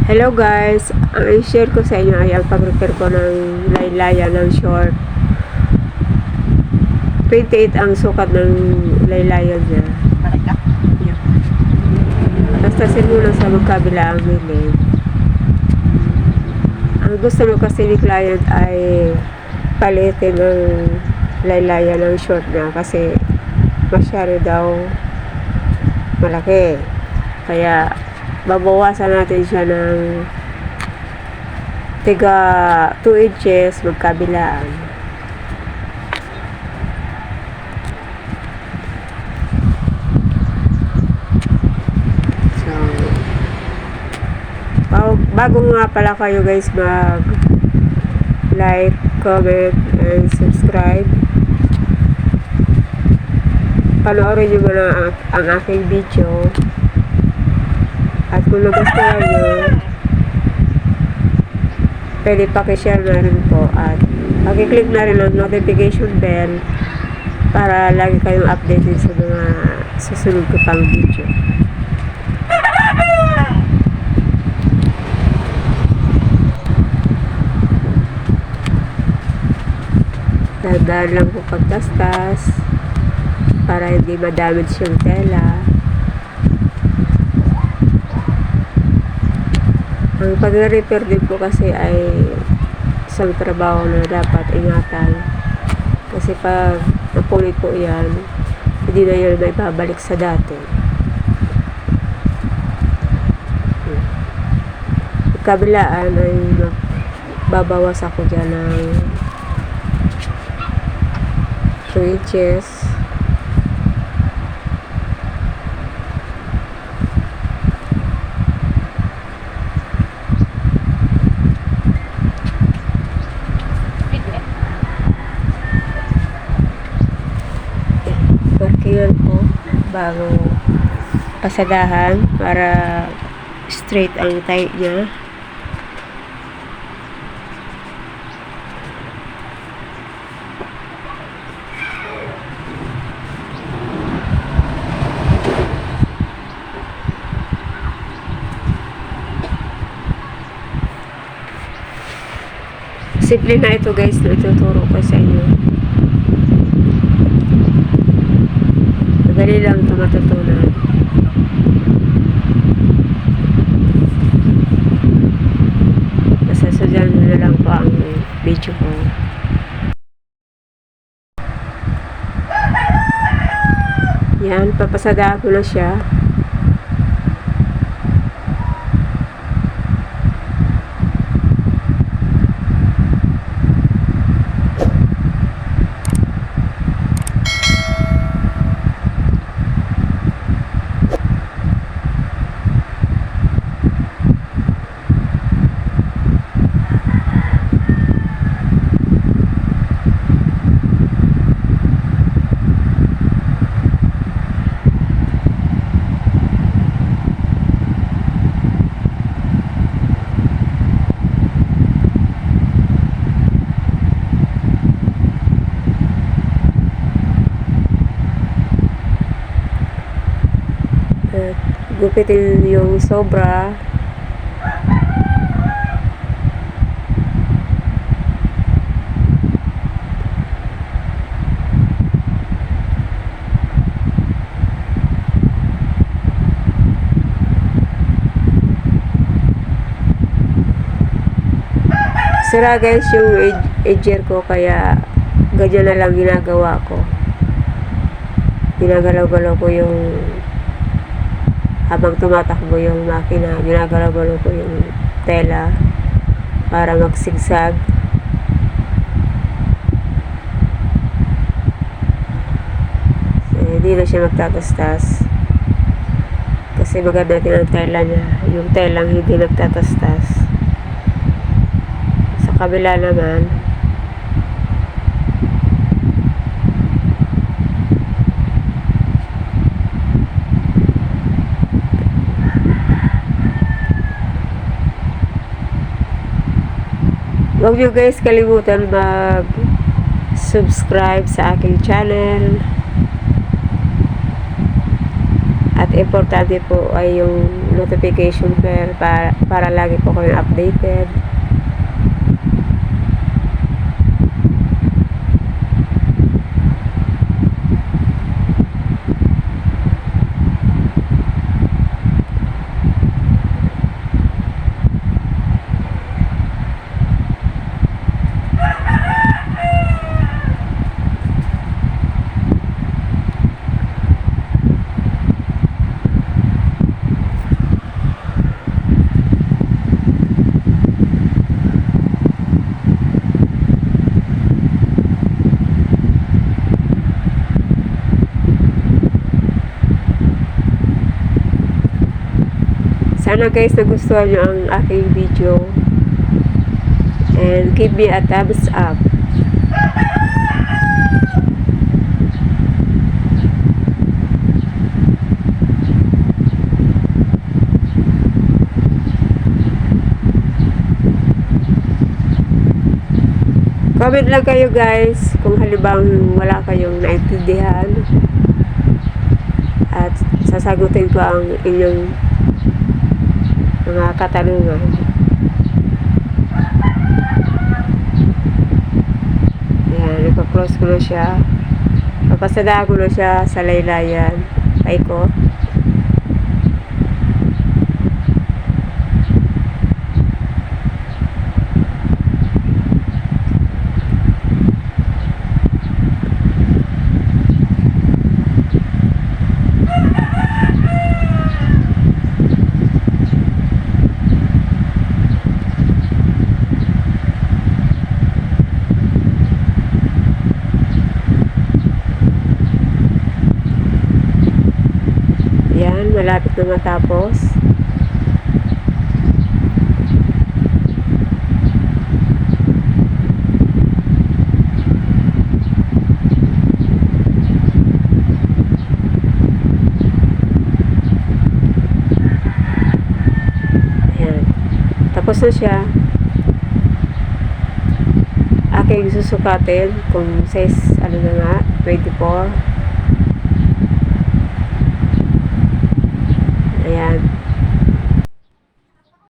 Hello guys, ang i-share ko sa inyo ay ang pag-repair ko ng laylayan ng short. 28 ang sukat ng laylayan niya. Tastasin muna sa magkabila ang gilid. Ang gusto mo kasi ni client ay palitin ng laylayan ng short niya kasi masyado daw malaki. Kaya babawasan natin siya ng tiga 2 inches magkabilaan. So, bago nga pala kayo guys mag like, comment, and subscribe, panoorin nyo muna ang aking video. At kung nagustuhan nyo, pwede pakishare na rin po at pakiclick na rin ang notification bell para lagi kayong updated sa mga susunod ko pang video. Dahan-dahan lang po pagtastas para hindi madamage yung tela. Ang pag-repair din po kasi ay isang trabaho na dapat ingatan. Kasi pag napunit po yan, hindi na yan may babalik sa dati. Kabilaan ay babawas ako dyan ng 2 inches. Parkingan ko bago pasadahan para straight ang tie niya. Simple na ito guys, na ituturo ko sa inyo. Madali lang ito matutunan. Nasasadyan na lang po ang video ko. Yan, papasadahan ko na siya. Gupitin yung sobra. Sira guys yung edger ko kaya ganyan na lang ginagawa ko. Ginagalaw-galaw ko yung habang tumatakbo yung makina, ginagalaw-galaw ko yung tela para magsigsag. Hindi na siya magtatastas kasi maganda din ang tela niya, yung telang hindi nagtatastas. Sa kabila naman, huwag nyo guys kalimutan mag-subscribe sa aking channel. At importante po ay yung notification bell para lagi po kayong updated. Sana guys nagustuhan nyo ang aking video, and give me a thumbs up. Comment lang kayo guys kung halimbawa wala kayong naintindihan, at sasagutin ko ang inyong mga katanungan. Ayan, ipa-close ko na siya. Papasadaan ko na siya sa laylayan. Paikot. Yan, malapit na matapos. Ayan. Tapos na siya. Aking susukatin kung size, ano na nga, 24.